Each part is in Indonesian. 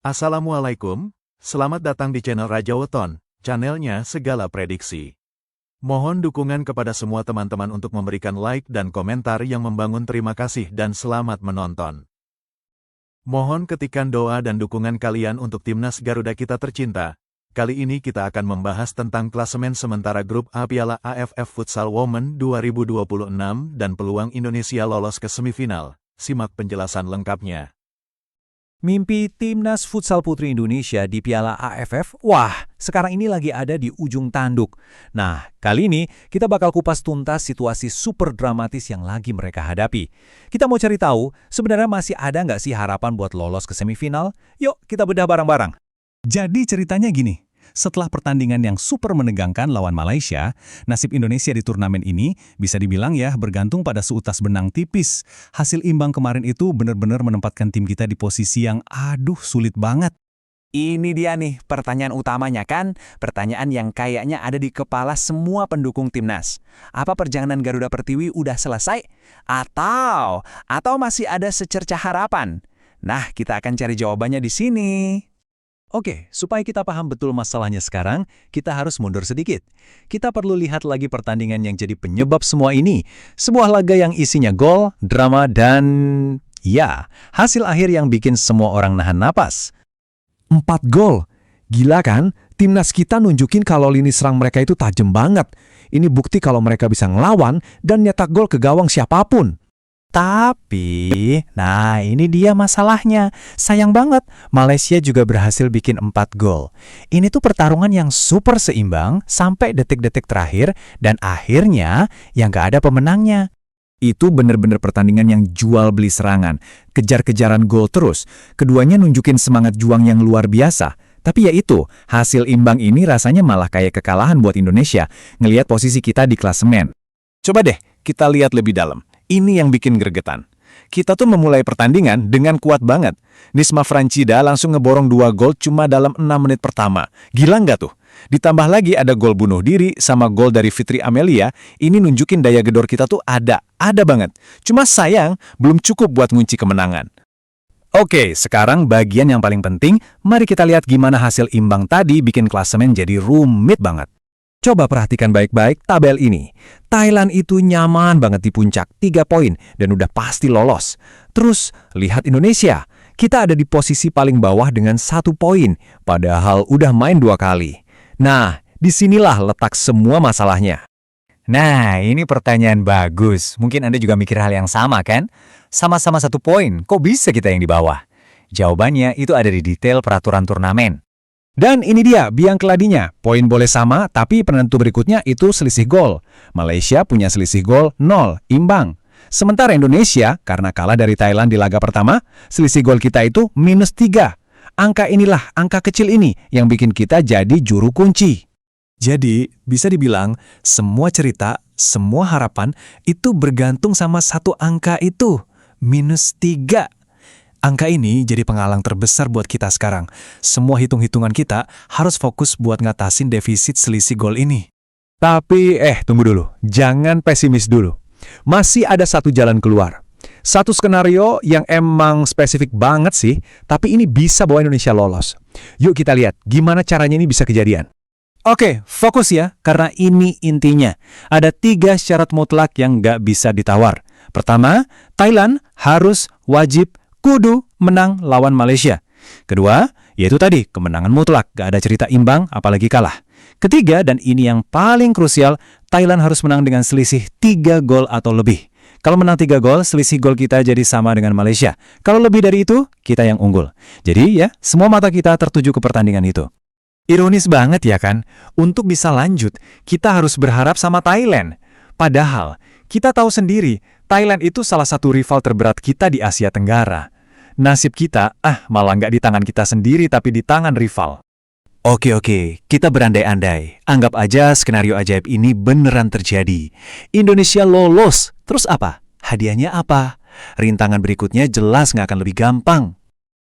Assalamualaikum, selamat datang di channel Raja Weton, channelnya segala prediksi. Mohon dukungan kepada semua teman-teman untuk memberikan like dan komentar yang membangun. Terima kasih dan selamat menonton. Mohon ketikan doa dan dukungan kalian untuk timnas Garuda kita tercinta. Kali ini kita akan membahas tentang klasemen sementara grup A Piala AFF Futsal Women 2026 dan peluang Indonesia lolos ke semifinal. Simak penjelasan lengkapnya. Mimpi Timnas Futsal Putri Indonesia di Piala AFF, wah, sekarang ini lagi ada di ujung tanduk. Nah, kali ini kita bakal kupas tuntas situasi super dramatis yang lagi mereka hadapi. Kita mau cari tahu, sebenarnya masih ada nggak sih harapan buat lolos ke semifinal? Yuk, kita bedah bareng-bareng. Jadi ceritanya gini. Setelah pertandingan yang super menegangkan lawan Malaysia, nasib Indonesia di turnamen ini bisa dibilang ya bergantung pada seutas benang tipis. Hasil imbang kemarin itu benar-benar menempatkan tim kita di posisi yang sulit banget. Ini dia nih pertanyaan utamanya kan, pertanyaan yang kayaknya ada di kepala semua pendukung timnas. Apa perjalanan Garuda Pertiwi udah selesai? Atau masih ada secercah harapan? Nah, kita akan cari jawabannya di sini. Oke, supaya kita paham betul masalahnya sekarang, kita harus mundur sedikit. Kita perlu lihat lagi pertandingan yang jadi penyebab semua ini. Sebuah laga yang isinya gol, drama, dan ya, hasil akhir yang bikin semua orang nahan napas. 4 gol. Gila kan? Timnas kita nunjukin kalau lini serang mereka itu tajam banget. Ini bukti kalau mereka bisa ngelawan dan nyetak gol ke gawang siapapun. Tapi, nah ini dia masalahnya. Sayang banget, Malaysia juga berhasil bikin 4 gol. Ini tuh pertarungan yang super seimbang sampai detik-detik terakhir dan akhirnya yang gak ada pemenangnya. Itu bener-bener pertandingan yang jual beli serangan. Kejar-kejaran gol terus. Keduanya nunjukin semangat juang yang luar biasa. Tapi ya itu, hasil imbang ini rasanya malah kayak kekalahan buat Indonesia. Ngelihat posisi kita di klasemen. Coba deh, kita lihat lebih dalam. Ini yang bikin gregetan. Kita tuh memulai pertandingan dengan kuat banget. Nisma Francida langsung ngeborong 2 gol cuma dalam 6 menit pertama. Gila nggak tuh? Ditambah lagi ada gol bunuh diri sama gol dari Fitri Amelia. Ini nunjukin daya gedor kita tuh ada banget. Cuma sayang, belum cukup buat ngunci kemenangan. Oke, sekarang bagian yang paling penting, mari kita lihat gimana hasil imbang tadi bikin klasemen jadi rumit banget. Coba perhatikan baik-baik tabel ini. Thailand itu nyaman banget di puncak, 3 poin, dan udah pasti lolos. Terus, lihat Indonesia. Kita ada di posisi paling bawah dengan 1 poin, padahal udah main 2 kali. Nah, disinilah letak semua masalahnya. Nah, ini pertanyaan bagus. Mungkin Anda juga mikir hal yang sama, kan? Sama-sama 1 poin, kok bisa kita yang di bawah? Jawabannya itu ada di detail peraturan turnamen. Dan ini dia biang keladinya. Poin boleh sama, tapi penentu berikutnya itu selisih gol. Malaysia punya selisih gol 0, imbang. Sementara Indonesia, karena kalah dari Thailand di laga pertama, selisih gol kita itu -3. Angka kecil ini yang bikin kita jadi juru kunci. Jadi, bisa dibilang, semua cerita, semua harapan itu bergantung sama satu angka itu, -3. Angka ini jadi penghalang terbesar buat kita sekarang. Semua hitung-hitungan kita harus fokus buat ngatasin defisit selisih gol ini. Tapi, tunggu dulu. Jangan pesimis dulu. Masih ada satu jalan keluar. Satu skenario yang emang spesifik banget sih, tapi ini bisa bawa Indonesia lolos. Yuk kita lihat gimana caranya ini bisa kejadian. Oke, fokus ya, karena ini intinya. Ada 3 syarat mutlak yang nggak bisa ditawar. Pertama, Thailand harus wajib kudu menang lawan Malaysia. Kedua, yaitu tadi, kemenangan mutlak, gak ada cerita imbang, apalagi kalah. Ketiga, dan ini yang paling krusial, Thailand harus menang dengan selisih 3 gol atau lebih. Kalau menang 3 gol, selisih gol kita jadi sama dengan Malaysia. Kalau lebih dari itu, kita yang unggul. Jadi ya, semua mata kita tertuju ke pertandingan itu. Ironis banget ya kan? Untuk bisa lanjut, kita harus berharap sama Thailand. Padahal, kita tahu sendiri, Thailand itu salah satu rival terberat kita di Asia Tenggara. Nasib kita, malah nggak di tangan kita sendiri tapi di tangan rival. Oke, kita berandai-andai. Anggap aja skenario ajaib ini beneran terjadi. Indonesia lolos. Terus apa? Hadiahnya apa? Rintangan berikutnya jelas nggak akan lebih gampang.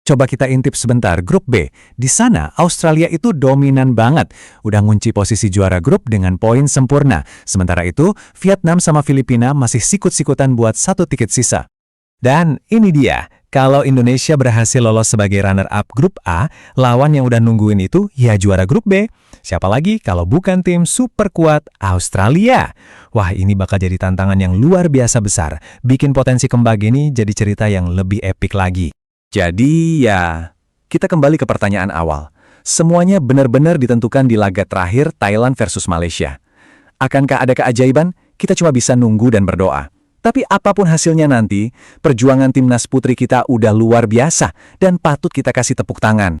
Coba kita intip sebentar grup B. Di sana, Australia itu dominan banget. Udah ngunci posisi juara grup dengan poin sempurna. Sementara itu, Vietnam sama Filipina masih sikut-sikutan buat 1 tiket sisa. Dan ini dia, kalau Indonesia berhasil lolos sebagai runner-up grup A, lawan yang udah nungguin itu ya juara grup B. Siapa lagi kalau bukan tim super kuat Australia? Wah, ini bakal jadi tantangan yang luar biasa besar. Bikin potensi comeback ini jadi cerita yang lebih epik lagi. Jadi ya, kita kembali ke pertanyaan awal. Semuanya benar-benar ditentukan di laga terakhir Thailand versus Malaysia. Akankah ada keajaiban? Kita cuma bisa nunggu dan berdoa. Tapi apapun hasilnya nanti, perjuangan timnas putri kita udah luar biasa dan patut kita kasih tepuk tangan.